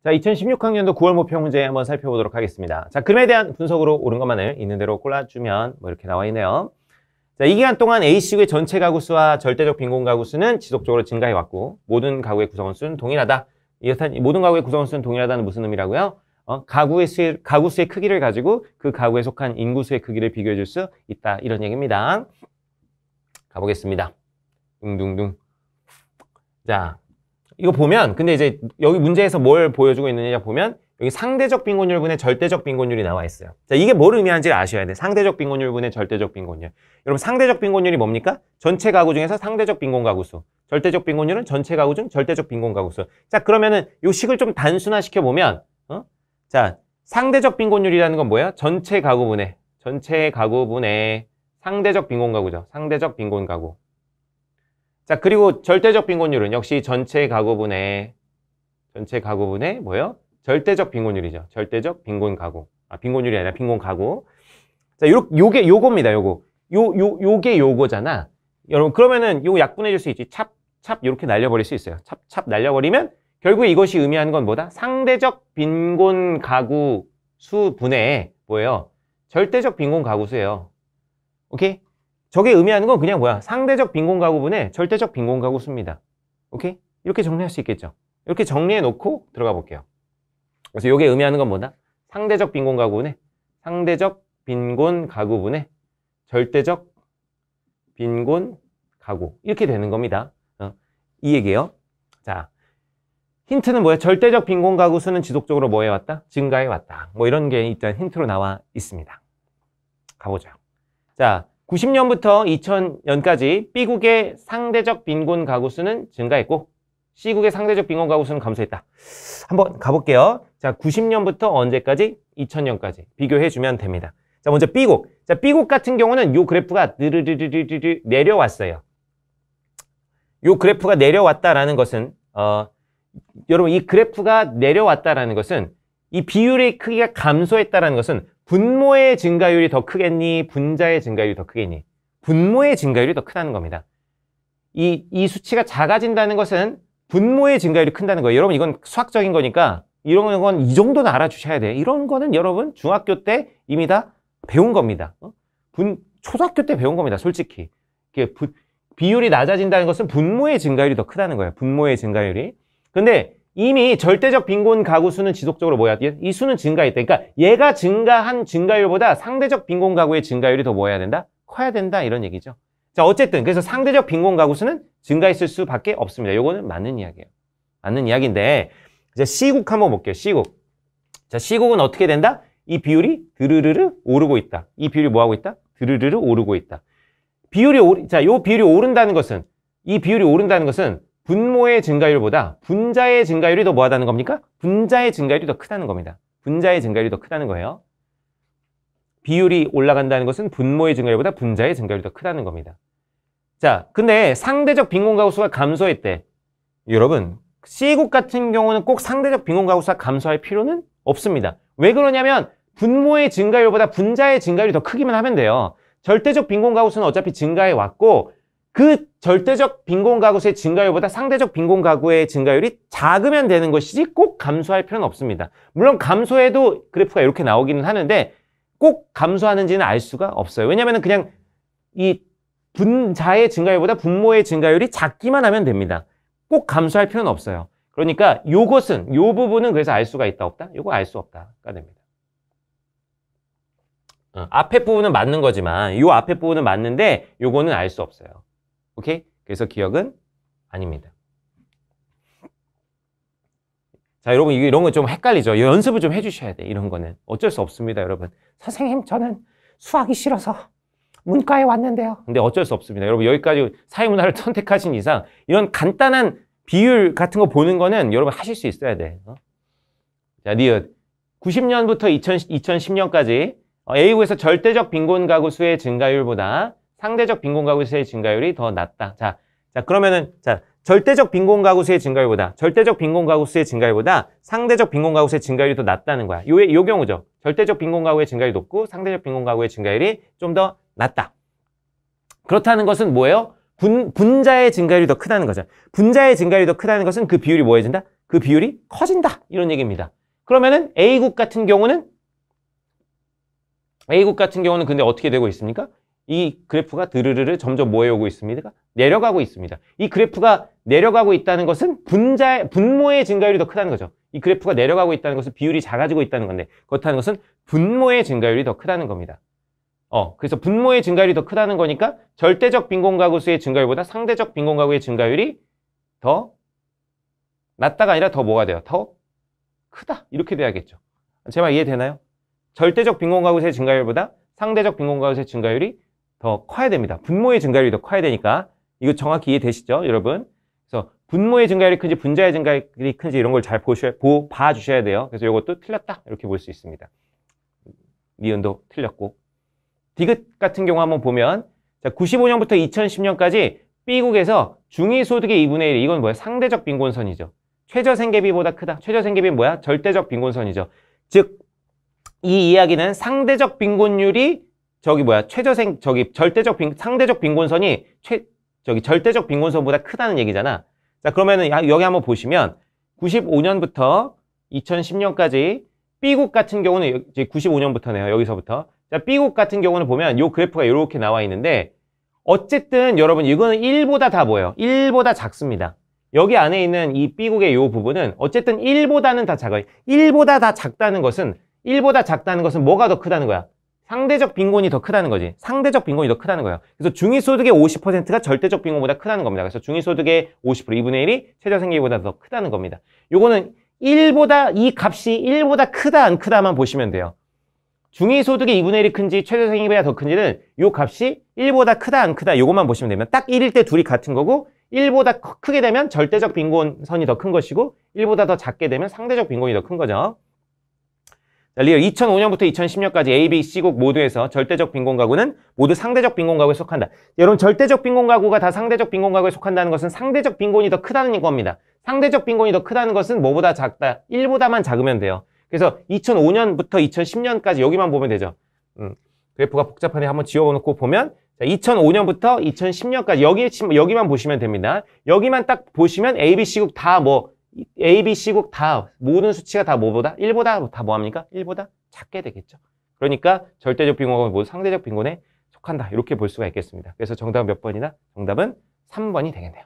자, 2016학년도 9월 목표 문제 한번 살펴보도록 하겠습니다. 자, 그림에 대한 분석으로 옳은 것만을 있는 대로 골라주면 뭐 이렇게 나와 있네요. 자, 이 기간 동안 A시구의 전체 가구 수와 절대적 빈곤 가구 수는 지속적으로 증가해왔고 모든 가구의 구성원 수는 동일하다. 이렇다니 모든 가구의 구성원 수는 동일하다는 무슨 의미라고요? 가구 수의 크기를 가지고 그 가구에 속한 인구 수의 크기를 비교해 줄 수 있다. 이런 얘기입니다. 가보겠습니다. 둥둥둥. 자, 이거 보면 근데 이제 여기 문제에서 뭘 보여주고 있느냐 보면 여기 상대적 빈곤율분의 절대적 빈곤율이 나와 있어요. 자, 이게 뭘 의미하는지를 아셔야 돼. 상대적 빈곤율분의 절대적 빈곤율. 여러분 상대적 빈곤율이 뭡니까? 전체 가구 중에서 상대적 빈곤 가구 수. 절대적 빈곤율은 전체 가구 중 절대적 빈곤 가구 수. 자, 그러면은 이 식을 좀 단순화시켜 보면 자, 상대적 빈곤율이라는 건 뭐예요? 전체 가구분의 상대적 빈곤 가구죠. 상대적 빈곤 가구. 자, 그리고 절대적 빈곤율은 역시 전체 가구분의 뭐예요? 절대적 빈곤율이죠. 절대적 빈곤 가구. 빈곤율이 아니라 빈곤 가구. 자, 요게 요겁니다. 요게 요거잖아. 여러분, 그러면은 요거 약분해 줄 수 있지. 찹, 요렇게 날려버릴 수 있어요. 찹 날려버리면 결국에 이것이 의미하는 건 뭐다? 상대적 빈곤 가구 수분의 뭐예요? 절대적 빈곤 가구 수예요. 오케이? 저게 의미하는 건 그냥 뭐야? 상대적 빈곤 가구분의 절대적 빈곤 가구 수입니다. 오케이? 이렇게 정리할 수 있겠죠? 이렇게 정리해 놓고 들어가 볼게요. 그래서 이게 의미하는 건 뭐다? 상대적 빈곤 가구분의 절대적 빈곤 가구. 이렇게 되는 겁니다. 이 얘기예요. 자, 힌트는 뭐야? 절대적 빈곤 가구 수는 지속적으로 뭐 해왔다? 증가해왔다. 뭐 이런 게 일단 힌트로 나와 있습니다. 가보죠. 자, 90년부터 2000년까지 B국의 상대적 빈곤 가구 수는 증가했고 C국의 상대적 빈곤 가구 수는 감소했다. 한번 가볼게요. 자, 90년부터 언제까지? 2000년까지 비교해주면 됩니다. 자, 먼저 B국. 자, B국 같은 경우는 요 그래프가 느르르르르르 내려왔어요. 요 그래프가 내려왔다라는 것은 여러분 이 그래프가 내려왔다라는 것은 이 비율의 크기가 감소했다라는 것은 분모의 증가율이 더 크겠니? 분자의 증가율이 더 크겠니? 분모의 증가율이 더 크다는 겁니다. 이 수치가 작아진다는 것은 분모의 증가율이 큰다는 거예요. 여러분 이건 수학적인 거니까 이런 건 이 정도는 알아주셔야 돼요. 이런 거는 여러분 중학교 때 이미 다 배운 겁니다. 초등학교 때 배운 겁니다. 솔직히. 비율이 낮아진다는 것은 분모의 증가율이 더 크다는 거예요. 분모의 증가율이. 근데 이미 절대적 빈곤 가구 수는 지속적으로 뭐야? 이 수는 증가했다. 그러니까 얘가 증가한 증가율보다 상대적 빈곤 가구의 증가율이 더 뭐 해야 된다? 커야 된다. 이런 얘기죠. 자, 어쨌든 그래서 상대적 빈곤 가구 수는 증가했을 수밖에 없습니다. 요거는 맞는 이야기예요. 맞는 이야기인데 이제 C국 한번 볼게요. C국. 자, C국은 어떻게 된다? 이 비율이 드르르르 오르고 있다. 이 비율이 뭐 하고 있다? 드르르르 오르고 있다. 요 비율이 오른다는 것은 분모의 증가율보다 분자의 증가율이 더 뭐하다는 겁니까? 분자의 증가율이 더 크다는 겁니다. 분자의 증가율이 더 크다는 거예요. 비율이 올라간다는 것은 분모의 증가율보다 분자의 증가율이 더 크다는 겁니다. 자, 근데 상대적 빈곤 가구 수가 감소했대. 여러분, C국 같은 경우는 꼭 상대적 빈곤 가구 수가 감소할 필요는 없습니다. 왜 그러냐면 분모의 증가율보다 분자의 증가율이 더 크기만 하면 돼요. 절대적 빈곤 가구 수는 어차피 증가해 왔고 그 절대적 빈곤 가구 수의 증가율보다 상대적 빈곤 가구의 증가율이 작으면 되는 것이지 꼭 감소할 필요는 없습니다. 물론 감소해도 그래프가 이렇게 나오기는 하는데 꼭 감소하는지는 알 수가 없어요. 왜냐하면 그냥 이 분자의 증가율보다 분모의 증가율이 작기만 하면 됩니다. 꼭 감소할 필요는 없어요. 그러니까 요 부분은 그래서 알 수가 있다 없다? 요거 알 수 없다가 됩니다. 앞에 부분은 맞는 거지만 요 앞에 부분은 맞는데 요거는 알 수 없어요. 오케이? 그래서 기억은 아닙니다. 자, 여러분 이런 거 좀 헷갈리죠? 연습을 좀 해주셔야 돼. 이런 거는 어쩔 수 없습니다, 여러분. 선생님, 저는 수학이 싫어서 문과에 왔는데요. 근데 어쩔 수 없습니다. 여러분 여기까지 사회문화를 선택하신 이상 이런 간단한 비율 같은 거 보는 거는 여러분 하실 수 있어야 돼. 자, 니은 90년부터 2010년까지 A국에서 절대적 빈곤 가구 수의 증가율보다 상대적 빈곤 가구 수의 증가율이 더 낮다. 자, 그러면은 절대적 빈곤 가구 수의 증가율보다 상대적 빈곤 가구 수의 증가율이 더 낮다는 거야. 요 경우죠. 절대적 빈곤 가구의 증가율이 높고 상대적 빈곤 가구의 증가율이 좀 더 낮다. 그렇다는 것은 뭐예요? 분자의 증가율이 더 크다는 거죠. 분자의 증가율이 더 크다는 것은 그 비율이 뭐 해진다? 그 비율이 커진다. 이런 얘기입니다. 그러면은 A국 같은 경우는 근데 어떻게 되고 있습니까? 이 그래프가 드르르르 점점 뭐 해오고 있습니다? 내려가고 있습니다. 이 그래프가 내려가고 있다는 것은 분모의 증가율이 더 크다는 거죠. 이 그래프가 내려가고 있다는 것은 비율이 작아지고 있다는 건데, 그렇다는 것은 분모의 증가율이 더 크다는 겁니다. 그래서 분모의 증가율이 더 크다는 거니까 절대적 빈곤가구 수의 증가율보다 상대적 빈곤가구의 증가율이 더 낮다가 아니라 더 뭐가 돼요? 더 크다. 이렇게 돼야겠죠. 제 말 이해되나요? 절대적 빈곤가구 수의 증가율보다 상대적 빈곤가구 수의 증가율이 더 커야 됩니다. 분모의 증가율이 더 커야 되니까. 이거 정확히 이해되시죠, 여러분? 그래서 분모의 증가율이 큰지 분자의 증가율이 큰지 이런 걸 잘 봐주셔야 돼요. 그래서 이것도 틀렸다. 이렇게 볼 수 있습니다. 니은도 틀렸고. 디귿 같은 경우 한번 보면, 자, 95년부터 2010년까지 B국에서 중위소득의 2분의 1, 이건 뭐야? 상대적 빈곤선이죠. 최저생계비보다 크다. 최저생계비는 뭐야? 절대적 빈곤선이죠. 즉, 이 이야기는 상대적 빈곤율이 상대적 빈곤선이 절대적 빈곤선보다 크다는 얘기잖아. 자, 그러면은 여기 한번 보시면 95년부터 2010년까지 B국 같은 경우는 이제 95년부터네요. 여기서부터. 자, B국 같은 경우는 보면 이 그래프가 이렇게 나와 있는데, 어쨌든 여러분 이거는 1보다 다 뭐예요? 1보다 작습니다. 여기 안에 있는 이 B국의 이 부분은 어쨌든 1보다는 다 작아요. 1보다 다 작다는 것은 뭐가 더 크다는 거야? 상대적 빈곤이 더 크다는 거지. 상대적 빈곤이 더 크다는 거예요. 그래서 중위소득의 50%가 절대적 빈곤보다 크다는 겁니다. 그래서 중위소득의 50%, 2분의 1이 최저생계비보다 더 크다는 겁니다. 요거는 이 값이 1보다 크다 안 크다만 보시면 돼요. 중위소득의 2분의 1이 큰지 최저생계비가 더 큰지는 요 값이 1보다 크다 안 크다 요것만 보시면 되면, 딱 1일 때 둘이 같은 거고, 1보다 크게 되면 절대적 빈곤선이 더 큰 것이고 1보다 더 작게 되면 상대적 빈곤이 더 큰 거죠. 자, 리얼 2005년부터 2010년까지 A, B, C국 모두에서 절대적 빈곤가구는 모두 상대적 빈곤가구에 속한다. 여러분, 절대적 빈곤가구가 다 상대적 빈곤가구에 속한다는 것은 상대적 빈곤이 더 크다는 겁니다. 상대적 빈곤이 더 크다는 것은 뭐보다 작다? 1보다만 작으면 돼요. 그래서 2005년부터 2010년까지 여기만 보면 되죠. 그래프가 복잡하네. 한번 지워놓고 보면, 자, 2005년부터 2010년까지 여기만 보시면 됩니다. 여기만 딱 보시면 A, B, C국 다 A, B, C국 다 모든 수치가 다 뭐보다? 1보다 다 뭐합니까? 1보다 작게 되겠죠. 그러니까 절대적 빈곤은 모두 상대적 빈곤에 속한다. 이렇게 볼 수가 있겠습니다. 그래서 정답은 몇 번이나? 정답은 3번이 되겠네요.